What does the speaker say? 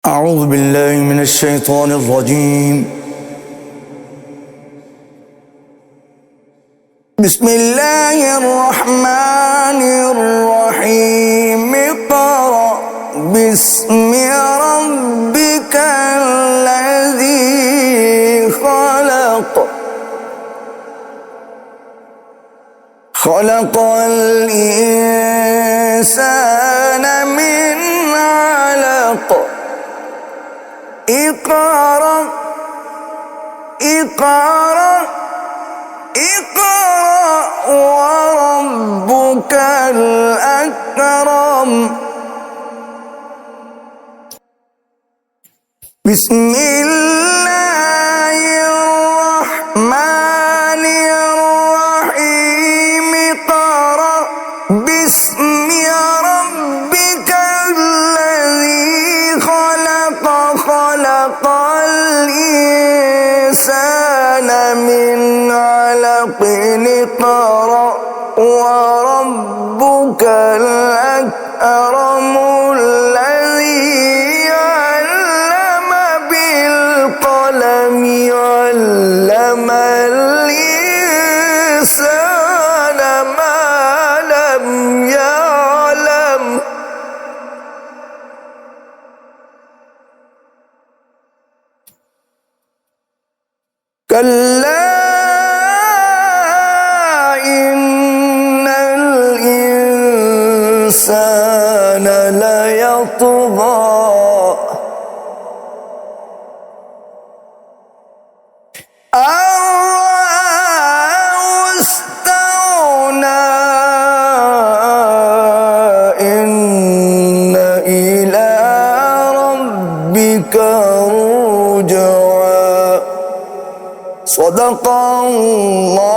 أعوذ بالله من الشيطان الرجيم. بسم الله الرحمن الرحيم. اقرأ باسم ربك الذي خلق. خلق الإنسان من علق. اقرأ اقرأ اقرأ وربك الأكرم. بسم الله الرحمن الرحيم. اقرأ باسم ربك الذي خلق. خلق الإنسان من علق. اقرأ وربك الأكرم الذي علم بالقلم. علم الإنسان ما لم يعلم. كلا إن الإنسان ليطغى أن رآه استغنى. إن إلى ربك رجعا. صدق الله